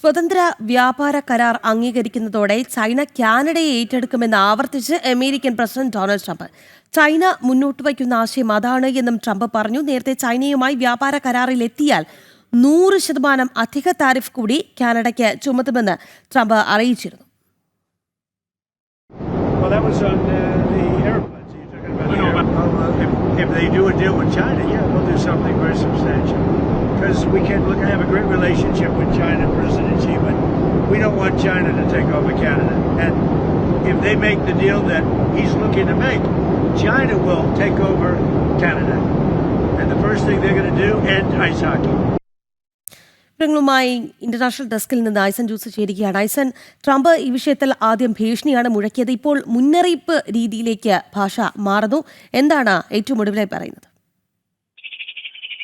സ്വതന്ത്ര വ്യാപാര കരാർ അംഗീകരിക്കുന്നതോടെ ചൈന കാനഡയെ ഏറ്റെടുക്കുമെന്ന് ആവർത്തിച്ച് American president Donald Trump. China മുന്നോട്ട് വയ്ക്കുന്ന ആശയം അതാണ് എന്നും ട്രംപ് പറഞ്ഞു. നേരത്തെ ചൈനയുമായി വ്യാപാര കരാറിൽ എത്തിയാൽ 100% അധിക താരിഫ് കൂടി കാനഡയ്ക്ക് ചുമത്തുമെന്ന് ട്രംപ് അറിയിച്ചിരുന്നു. Well, that was on the airplanes. You're talking about if they do a deal with China, yeah, we'll do something very substantial. Because we can have a great relationship with China, President Xi, but we don't want China to take over Canada. And if they make the deal that he's looking to make, China will take over Canada. And the first thing they're going to do, end ice hockey. വിവരങ്ങളുമായി international ഡെസ്കിൽ നിന്ന് ഐസൻ juice ചേരുകയാണ്. ഐസൻ, Trump ഈ വിഷയത്തിൽ ആദ്യം ഭീഷണിയാണ് മുഴക്കിയത്. ഇപ്പോൾ മുന്നറിയിപ്പ് രീതിയിലേക്ക് ഭാഷ മാറുന്നു. എന്താണ് ഏറ്റവും ഒടുവിലായി പറയുന്നത്?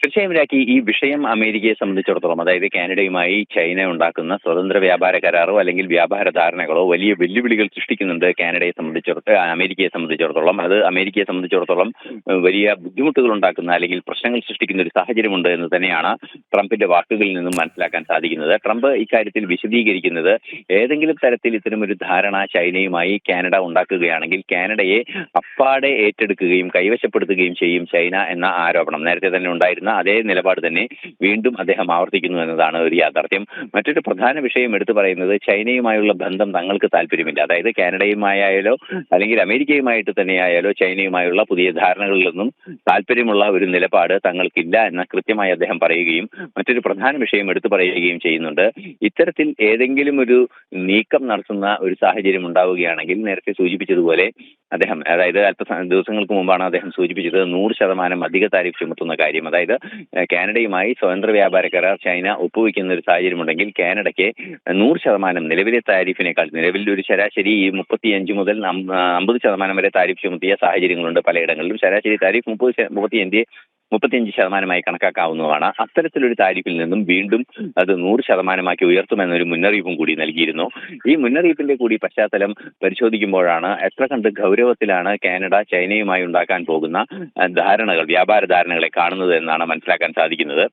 തീർച്ചയായും രാഖി, ഈ വിഷയം അമേരിക്കയെ സംബന്ധിച്ചിടത്തോളം, അതായത് കാനഡയുമായി ചൈന ഉണ്ടാക്കുന്ന സ്വതന്ത്ര വ്യാപാര കരാറോ അല്ലെങ്കിൽ വ്യാപാര ധാരണകളോ വലിയ വെല്ലുവിളികൾ സൃഷ്ടിക്കുന്നുണ്ട് അമേരിക്കയെ സംബന്ധിച്ചിടത്തോളം. അത് അമേരിക്കയെ സംബന്ധിച്ചിടത്തോളം വലിയ ബുദ്ധിമുട്ടുകൾ ഉണ്ടാക്കുന്ന അല്ലെങ്കിൽ പ്രശ്നങ്ങൾ സൃഷ്ടിക്കുന്ന ഒരു സാഹചര്യമുണ്ട് എന്ന് തന്നെയാണ് ട്രംപിന്റെ വാക്കുകളിൽ നിന്നും മനസ്സിലാക്കാൻ സാധിക്കുന്നത്. ട്രംപ് ഇക്കാര്യത്തിൽ വിശദീകരിക്കുന്നത്, ഏതെങ്കിലും തരത്തിൽ ഇത്തരമൊരു ധാരണ ചൈനയുമായി കാനഡ ഉണ്ടാക്കുകയാണെങ്കിൽ കാനഡയെ അപ്പാടെ ഏറ്റെടുക്കുകയും കൈവശപ്പെടുത്തുകയും ചെയ്യും ചൈന എന്ന ആരോപണം. നേരത്തെ തന്നെ ഉണ്ടായിരുന്ന അതേ നിലപാട് തന്നെ വീണ്ടും അദ്ദേഹം ആവർത്തിക്കുന്നു എന്നതാണ് ഒരു യാഥാർത്ഥ്യം. മറ്റൊരു പ്രധാന വിഷയം എടുത്തു പറയുന്നത്, ചൈനയുമായുള്ള ബന്ധം തങ്ങൾക്ക് താല്പര്യമില്ല. അതായത് കാനഡയുമായാലോ അല്ലെങ്കിൽ അമേരിക്കയുമായിട്ട് തന്നെയായാലോ ചൈനയുമായുള്ള പുതിയ ധാരണകളിലൊന്നും താല്പര്യമുള്ള ഒരു നിലപാട് തങ്ങൾക്കില്ല എന്ന് കൃത്യമായി അദ്ദേഹം പറയുകയും മറ്റൊരു പ്രധാന വിഷയം എടുത്തു പറയുകയും ചെയ്യുന്നുണ്ട്. ഇത്തരത്തിൽ ഏതെങ്കിലും ഒരു നീക്കം നടത്തുന്ന ഒരു സാഹചര്യം ഉണ്ടാവുകയാണെങ്കിൽ നേരത്തെ സൂചിപ്പിച്ചതുപോലെ അദ്ദേഹം, അതായത് ദിവസങ്ങൾക്ക് മുമ്പാണ് അദ്ദേഹം സൂചിപ്പിച്ചത് 100% അധിക താരിഫ് ചുമത്തുന്ന കാര്യം. അതായത് കാനഡയുമായി സ്വതന്ത്ര വ്യാപാര കരാർ ചൈന ഒപ്പുവെക്കുന്ന ഒരു സാഹചര്യമുണ്ടെങ്കിൽ കാനഡയ്ക്ക് 100% നിലവിലെ താരിഫിനേക്കാൾ, നിലവിൽ ഒരു ശരാശരി 35 മുതൽ 50% വരെ താരിഫ് ചുമത്തിയ സാഹചര്യങ്ങളുണ്ട് പലയിടങ്ങളിലും. ശരാശരി താരിഫ് 35% കണക്കാക്കാവുന്നതാണ്. അത്തരത്തിലൊരു താരിഫിൽ നിന്നും വീണ്ടും അത് 100% ഉയർത്തുമെന്നൊരു മുന്നറിയിപ്പും കൂടി നൽകിയിരുന്നു. ഈ മുന്നറിയിപ്പിന്റെ കൂടി പശ്ചാത്തലം പരിശോധിക്കുമ്പോഴാണ് എത്ര കണ്ട് ഗൗരവത്തിലാണ് കാനഡ ചൈനയുമായി ഉണ്ടാക്കാൻ പോകുന്ന വ്യാപാര ധാരണകളെ കാണുന്നത് എന്നാണ് മനസ്സിലാക്കാൻ സാധിക്കുന്നത്.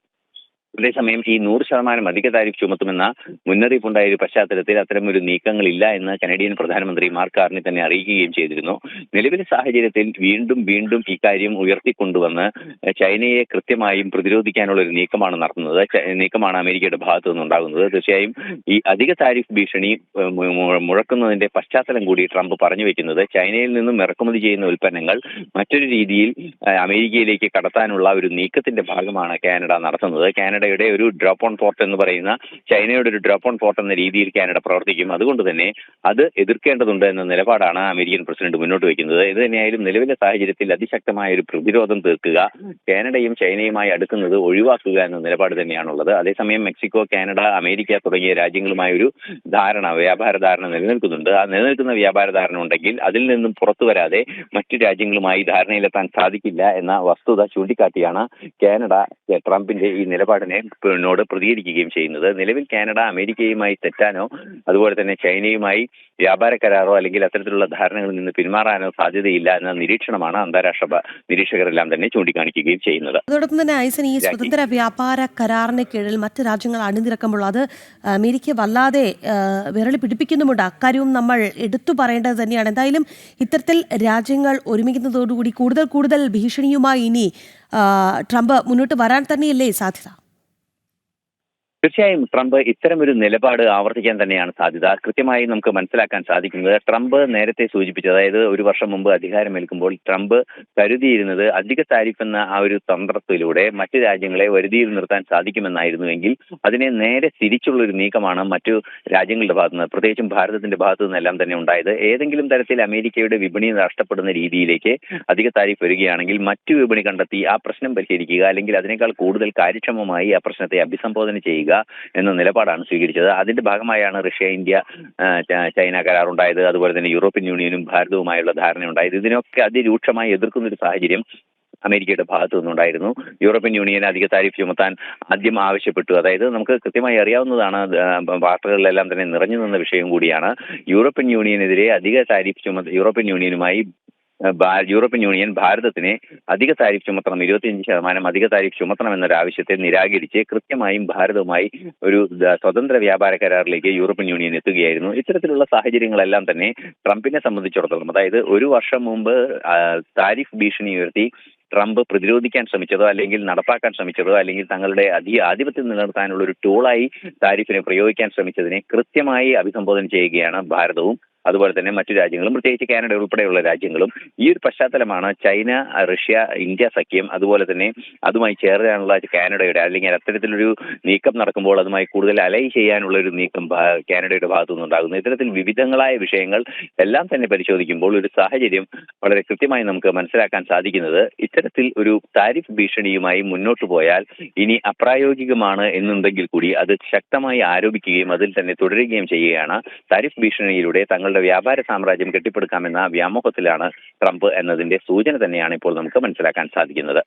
അതേസമയം ഈ 100% അധിക താരിഫ് ചുമത്തുമെന്ന മുന്നറിയിപ്പുണ്ടായ ഒരു പശ്ചാത്തലത്തിൽ അത്തരമൊരു നീക്കങ്ങളില്ല എന്ന് കനേഡിയൻ പ്രധാനമന്ത്രി മാർക്ക് കാർണി തന്നെ അറിയിക്കുകയും ചെയ്തിരുന്നു. നിലവിലെ സാഹചര്യത്തിൽ വീണ്ടും ഇക്കാര്യം ഉയർത്തിക്കൊണ്ടുവന്ന് ചൈനയെ കൃത്യമായും പ്രതിരോധിക്കാനുള്ള ഒരു നീക്കമാണ് അമേരിക്കയുടെ ഭാഗത്തു നിന്നുണ്ടാകുന്നത്. തീർച്ചയായും ഈ അധിക താരിഫ് ഭീഷണി മുഴക്കുന്നതിന്റെ പശ്ചാത്തലം കൂടി ട്രംപ് പറഞ്ഞു വെക്കുന്നത്, ചൈനയിൽ നിന്നും ഇറക്കുമതി ചെയ്യുന്ന ഉൽപ്പന്നങ്ങൾ മറ്റൊരു രീതിയിൽ അമേരിക്കയിലേക്ക് കടത്താനുള്ള ഒരു നീക്കത്തിന്റെ ഭാഗമാണ് കാനഡ നടത്തുന്നത്. കാനഡയുടെ ഒരു ഡ്രോപ്പ് ഓൺ പോർട്ട് എന്ന് പറയുന്ന, ചൈനയുടെ ഒരു ഡ്രോപ്പ് ഓൺ പോർട്ട് എന്ന രീതിയിൽ കാനഡ പ്രവർത്തിക്കും. അതുകൊണ്ട് തന്നെ അത് എതിർക്കേണ്ടതുണ്ട് എന്ന നിലപാടാണ് അമേരിക്കൻ പ്രസിഡന്റ് മുന്നോട്ട് വയ്ക്കുന്നത്. ഇത് തന്നെയായാലും നിലവിലെ സാഹചര്യത്തിൽ അതിശക്തമായ ഒരു പ്രതിരോധം തീർക്കുക, കാനഡയും ചൈനയുമായി അടുക്കുന്നത് ഒഴിവാക്കുക എന്ന നിലപാട് തന്നെയാണുള്ളത്. അതേസമയം മെക്സിക്കോ, കാനഡ, അമേരിക്ക തുടങ്ങിയ രാജ്യങ്ങളുമായ ഒരു വ്യാപാര ധാരണ നിലനിൽക്കുന്നുണ്ട്. ആ നിലനിൽക്കുന്ന വ്യാപാര ധാരണ ഉണ്ടെങ്കിൽ അതിൽ നിന്നും പുറത്തു വരാതെ മറ്റു രാജ്യങ്ങളുമായി ധാരണയിലെത്താൻ സാധിക്കില്ല എന്ന വസ്തുത ചൂണ്ടിക്കാട്ടിയാണ് കാനഡ ട്രംപിന്റെ ഈ നിലപാടിനോട് പ്രതികരിക്കുകയും ചെയ്യുന്നത്. നിലവിൽ കാനഡ അമേരിക്കയുമായി തെറ്റാനോ അതുപോലെ തന്നെ ചൈനയുമായി വ്യാപാര കരാറോ അല്ലെങ്കിൽ അത്തരത്തിലുള്ള ധാരണകളിൽ നിന്ന് പിന്മാറാനോ സാധ്യതയില്ല എന്ന നിരീക്ഷണമാണ് അന്താരാഷ്ട്ര നിരീക്ഷകരെല്ലാം തന്നെ ചൂണ്ടിക്കാണിക്കുകയും ചെയ്യുന്നത്. അതോടൊപ്പം തന്നെ ഐസൻ, ഈ സ്വതന്ത്ര വ്യാപാര കരാറിന് കീഴിൽ മറ്റ് രാജ്യങ്ങൾ അണിനിരക്കുമ്പോൾ അത് അമേരിക്കയെ വല്ലാതെ വിരളി പിടിപ്പിക്കുന്നുമുണ്ട്. അക്കാര്യവും നമ്മൾ എടുത്തു പറയേണ്ടത് തന്നെയാണ്. എന്തായാലും ഇത്തരത്തിൽ രാജ്യങ്ങൾ ഒരുമിക്കുന്നതോടുകൂടി കൂടുതൽ ഭീഷണിയുമായി ഇനി ട്രംപ് മുന്നോട്ട് വരാൻ തന്നെയല്ലേ സാധ്യത? തീർച്ചയായും ട്രംപ് ഇത്തരമൊരു നിലപാട് ആവർത്തിക്കാൻ തന്നെയാണ് സാധ്യത. കൃത്യമായി നമുക്ക് മനസ്സിലാക്കാൻ സാധിക്കുന്നത്, ട്രംപ് നേരത്തെ സൂചിപ്പിച്ചത്, അതായത് ഒരു വർഷം മുമ്പ് അധികാരമേൽക്കുമ്പോൾ ട്രംപ് കരുതിയിരുന്നത് അധിക താരിഫ് എന്ന ആ ഒരു തന്ത്രത്തിലൂടെ മറ്റു രാജ്യങ്ങളെ വരുതിയിൽ നിർത്താൻ സാധിക്കുമെന്നായിരുന്നുവെങ്കിൽ അതിനെ നേരെ തിരിച്ചുള്ളൊരു നീക്കമാണ് മറ്റു രാജ്യങ്ങളുടെ ഭാഗത്തുനിന്ന്, പ്രത്യേകിച്ചും ഭാരതത്തിന്റെ ഭാഗത്തു നിന്നെല്ലാം തന്നെ ഉണ്ടായത്. ഏതെങ്കിലും തരത്തിൽ അമേരിക്കയുടെ വിപണി നഷ്ടപ്പെടുന്ന രീതിയിലേക്ക് അധിക താരിഫ് വരികയാണെങ്കിൽ മറ്റു വിപണി കണ്ടെത്തി ആ പ്രശ്നം പരിഹരിക്കുക, അല്ലെങ്കിൽ അതിനേക്കാൾ കൂടുതൽ കാര്യക്ഷമമായി ആ പ്രശ്നത്തെ അഭിസംബോധന ചെയ്യുക എന്ന നിലപാടാണ് സ്വീകരിച്ചത്. അതിന്റെ ഭാഗമായാണ് റഷ്യ, ഇന്ത്യ, ചൈന കരാർ ഉണ്ടായത്. അതുപോലെ തന്നെ യൂറോപ്യൻ യൂണിയനും ഭാരതവുമായുള്ള ധാരണ ഉണ്ടായത്. ഇതിനൊക്കെ അതിരൂക്ഷമായി എതിർക്കുന്ന ഒരു സാഹചര്യം അമേരിക്കയുടെ ഭാഗത്തു നിന്നുണ്ടായിരുന്നു. യൂറോപ്യൻ യൂണിയൻ അധിക താരിഫ് ചുമത്താൻ ആദ്യം ആവശ്യപ്പെട്ടു. അതായത് നമുക്ക് കൃത്യമായി അറിയാവുന്നതാണ്, വാർത്തകളിലെല്ലാം തന്നെ നിറഞ്ഞു നിന്ന വിഷയം കൂടിയാണ്. യൂറോപ്യൻ യൂണിയനെതിരെ അധിക താരിഫ് യൂറോപ്യൻ യൂണിയനുമായി യൂറോപ്യൻ യൂണിയൻ ഭാരതത്തിന് അധിക താരിഫ് ചുമത്തണം, 25% അധിക താരിഫ് ചുമത്തണം എന്നൊരാവശ്യത്തെ നിരാകരിച്ച് കൃത്യമായും ഭാരതവുമായി ഒരു സ്വതന്ത്ര വ്യാപാര കരാറിലേക്ക് യൂറോപ്യൻ യൂണിയൻ എത്തുകയായിരുന്നു. ഇത്തരത്തിലുള്ള സാഹചര്യങ്ങളെല്ലാം തന്നെ ട്രംപിനെ സംബന്ധിച്ചിടത്തോളം, അതായത് ഒരു വർഷം മുമ്പ് താരിഫ് ഭീഷണി ഉയർത്തി ട്രംപ് പ്രതിരോധിക്കാൻ ശ്രമിച്ചതോ അല്ലെങ്കിൽ നടപ്പാക്കാൻ ശ്രമിച്ചതോ അല്ലെങ്കിൽ തങ്ങളുടെ ആധിപത്യം നിലനിർത്താനുള്ള ഒരു ടൂളായി താരിഫിനെ പ്രയോഗിക്കാൻ ശ്രമിച്ചതിനെ കൃത്യമായി അഭിസംബോധന ചെയ്യുകയാണ് ഭാരതവും അതുപോലെ തന്നെ മറ്റു രാജ്യങ്ങളും, പ്രത്യേകിച്ച് കാനഡ ഉൾപ്പെടെയുള്ള രാജ്യങ്ങളും. ഈ ഒരു പശ്ചാത്തലമാണ് ചൈന, റഷ്യ, ഇന്ത്യ സഖ്യം, അതുപോലെ തന്നെ അതുമായി ചേരാനുള്ള കാനഡയുടെ അല്ലെങ്കിൽ അത്തരത്തിലൊരു നീക്കം നടക്കുമ്പോൾ അതുമായി കൂടുതൽ അലൈ ചെയ്യാനുള്ള ഒരു നീക്കം കാനഡയുടെ ഭാഗത്തു നിന്നുണ്ടാകുന്നു. ഇത്തരത്തിൽ വിവിധങ്ങളായ വിഷയങ്ങൾ എല്ലാം തന്നെ പരിശോധിക്കുമ്പോൾ ഒരു സാഹചര്യം വളരെ കൃത്യമായി നമുക്ക് മനസ്സിലാക്കാൻ സാധിക്കുന്നത്, ഇത്തരത്തിൽ ഒരു താരിഫ് ഭീഷണിയുമായി മുന്നോട്ട് പോയാൽ ഇനി അപ്രായോഗികമാണ് എന്നുണ്ടെങ്കിൽ കൂടി അത് ശക്തമായി ആരോപിക്കുകയും അതിൽ തന്നെ തുടരുകയും ചെയ്യുകയാണ്. താരിഫ് ഭീഷണിയിലൂടെ തങ്ങളുടെ വ്യാപാര സാമ്രാജ്യം കെട്ടിപ്പടുക്കാമെന്ന വ്യാമോഹത്തിലാണ് ട്രംപ് എന്നതിന്റെ സൂചന തന്നെയാണ് ഇപ്പോൾ നമുക്ക് മനസ്സിലാക്കാൻ സാധിക്കുന്നത്.